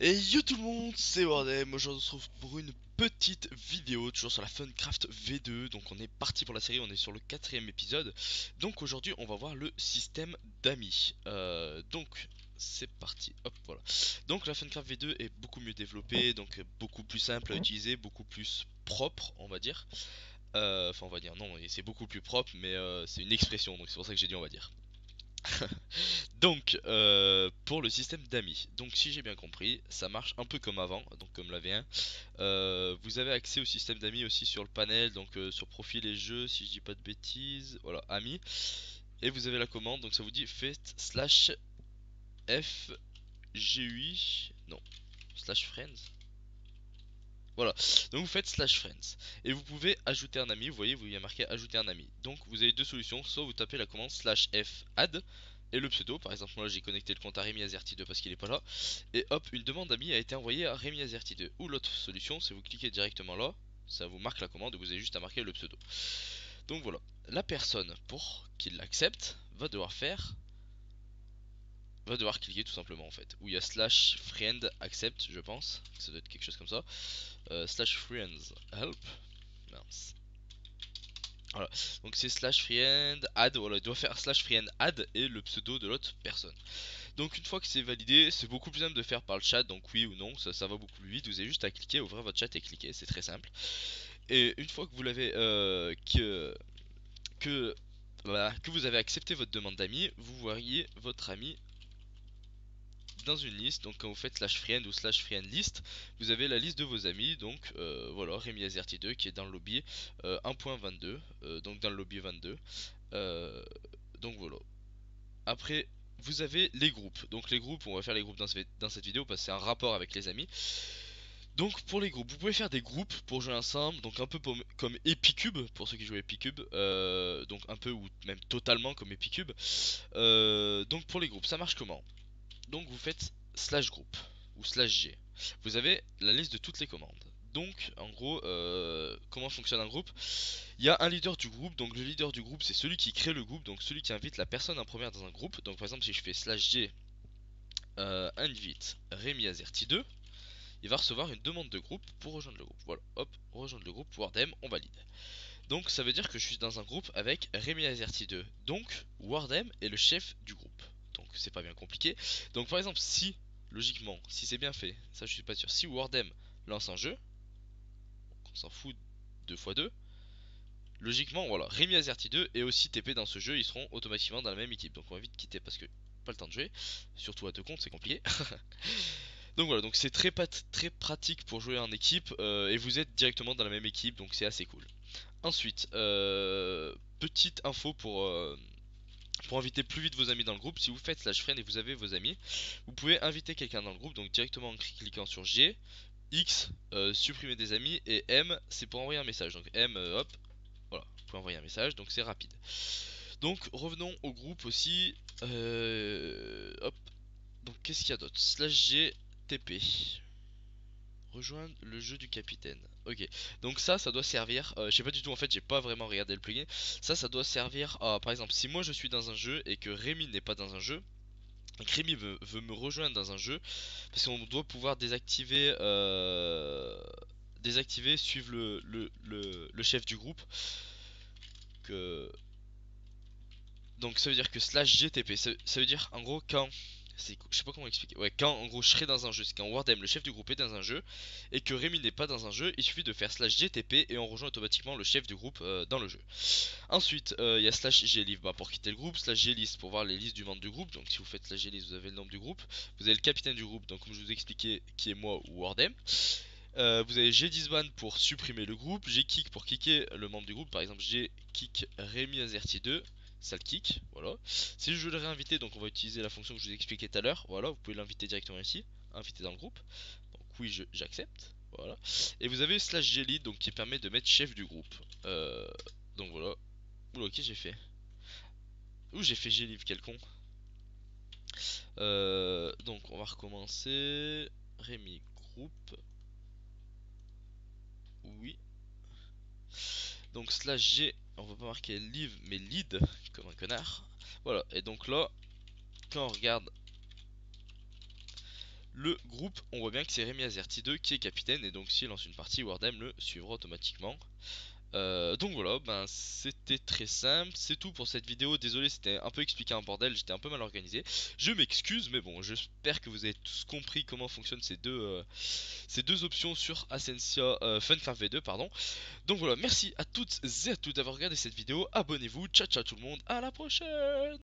Et yo tout le monde, c'est Wardem. Aujourd'hui on se retrouve pour une petite vidéo, toujours sur la Funcraft V2. Donc on est parti pour la série, on est sur le quatrième épisode. Donc aujourd'hui on va voir le système d'amis. Donc c'est parti, hop voilà. Donc la Funcraft V2 est beaucoup mieux développée, donc beaucoup plus simple à utiliser, beaucoup plus propre on va dire. Enfin on va dire non, c'est beaucoup plus propre mais c'est une expression donc c'est pour ça que j'ai dit on va dire. Donc, pour le système d'amis, donc si j'ai bien compris, ça marche un peu comme avant, donc comme la V1. Vous avez accès au système d'amis aussi sur le panel, donc sur profil et jeux, si je dis pas de bêtises, voilà, amis. Et vous avez la commande, donc ça vous dit faites slash FGUI, non, slash friends. Voilà, donc vous faites slash friends et vous pouvez ajouter un ami. Vous voyez, vous y a marqué ajouter un ami. Donc vous avez deux solutions, soit vous tapez la commande slash f add et le pseudo. Par exemple, moi j'ai connecté le compte à Rémi Azerty2 parce qu'il est pas là, et hop, une demande d'amis a été envoyée à Rémi Azerty2. Ou l'autre solution, c'est vous cliquez directement là, ça vous marque la commande et vous avez juste à marquer le pseudo. Donc voilà, la personne pour qu'il l'accepte va devoir cliquer tout simplement en fait. Où il y a slash friend accept, je pense, ça doit être quelque chose comme ça. Slash friends help. Mince. Voilà. Donc c'est slash friend add. Voilà, il doit faire slash friend add et le pseudo de l'autre personne. Donc une fois que c'est validé, c'est beaucoup plus simple de faire par le chat. Donc oui ou non, ça va beaucoup plus vite. Vous avez juste à cliquer, ouvrir votre chat et cliquer. C'est très simple. Et une fois que vous l'avez que voilà, que vous avez accepté votre demande d'amis, vous voyez votre ami dans une liste. Donc quand vous faites slash friend ou slash friend list, vous avez la liste de vos amis. Donc voilà, Rémi Azerty2 qui est dans le lobby 1.22, donc dans le lobby 22. Euh, donc voilà. Après, vous avez les groupes. Donc les groupes, on va faire les groupes dans cette vidéo parce que c'est un rapport avec les amis. Donc pour les groupes, vous pouvez faire des groupes pour jouer ensemble, donc un peu comme Epicube, pour ceux qui jouent Epicube, donc un peu ou même totalement comme Epicube. Donc pour les groupes, ça marche comment? Donc vous faites slash group ou slash g. Vous avez la liste de toutes les commandes. Donc en gros, comment fonctionne un groupe? Il y a un leader du groupe. Donc le leader du groupe c'est celui qui crée le groupe, donc celui qui invite la personne en première dans un groupe. Donc par exemple si je fais slash g invite Rémi Azerty2, il va recevoir une demande de groupe pour rejoindre le groupe. Voilà, hop, rejoindre le groupe Wardem, on valide. Donc ça veut dire que je suis dans un groupe avec Rémi Azerty2. Donc Wardem est le chef du groupe. Donc c'est pas bien compliqué. Donc par exemple si, logiquement, si c'est bien fait, ça je suis pas sûr, si Wardem lance un jeu, on s'en fout 2 x 2, logiquement voilà, Rémi Azerty2 est aussi TP dans ce jeu, ils seront automatiquement dans la même équipe. Donc on va vite quitter parce que pas le temps de jouer, surtout à deux comptes c'est compliqué. Donc voilà, donc c'est très pratique pour jouer en équipe et vous êtes directement dans la même équipe, donc c'est assez cool. Ensuite, petite info pour inviter plus vite vos amis dans le groupe. Si vous faites slash friend et vous avez vos amis, vous pouvez inviter quelqu'un dans le groupe, donc directement en cliquant sur G, X, supprimer des amis, et M, c'est pour envoyer un message. Donc M, hop, voilà, vous pouvez envoyer un message, donc c'est rapide. Donc revenons au groupe aussi. Hop, donc qu'est-ce qu'il y a d'autre? Slash G, TP. Rejoindre le jeu du capitaine. Ok, donc ça doit servir. Je sais pas du tout en fait, j'ai pas vraiment regardé le plugin. Ça doit servir à, par exemple, si moi je suis dans un jeu et que Rémi n'est pas dans un jeu, et que Rémi veut me rejoindre dans un jeu, parce qu'on doit pouvoir désactiver, suivre le chef du groupe. Que... Donc ça veut dire que slash GTP, ça veut dire en gros quand je sais pas comment expliquer. Ouais, quand en gros je serai dans un jeu, c'est quand Wardem, le chef du groupe, est dans un jeu et que Rémi n'est pas dans un jeu, il suffit de faire slash GTP et on rejoint automatiquement le chef du groupe dans le jeu. Ensuite, il y a slash GLIV pour quitter le groupe, slash GList pour voir les listes du membre du groupe. Donc si vous faites slash GList, vous avez le nombre du groupe. Vous avez le capitaine du groupe, donc comme je vous ai expliqué, qui est moi ou Wardem. Vous avez G10ban pour supprimer le groupe, Gkick pour kicker le membre du groupe, par exemple Gkick Rémi Azerty2, ça le kick, voilà. Si je veux le réinviter, donc on va utiliser la fonction que je vous ai expliqué tout à l'heure, voilà, vous pouvez l'inviter directement ici, inviter dans le groupe, donc oui j'accepte, voilà. Et vous avez slash glead donc qui permet de mettre chef du groupe, donc voilà. Oula, ok j'ai fait. Ouh j'ai faitGlive, quel con. Donc on va recommencer, Rémi groupe, oui. Donc slash G, on va pas marquer live mais lead comme un connard. Voilà, et donc là, quand on regarde le groupe, on voit bien que c'est Rémi Azerty 2 qui est capitaine, et donc s'il lance une partie, Wardem le suivra automatiquement. Donc voilà, ben c'était très simple, c'est tout pour cette vidéo. Désolé, c'était un peu expliqué un bordel, j'étais un peu mal organisé. Je m'excuse, mais bon, j'espère que vous avez tous compris comment fonctionnent ces deux options sur Ascensia Funfair V2, pardon. Donc voilà, merci à toutes et à tous d'avoir regardé cette vidéo. Abonnez-vous, ciao ciao tout le monde, à la prochaine.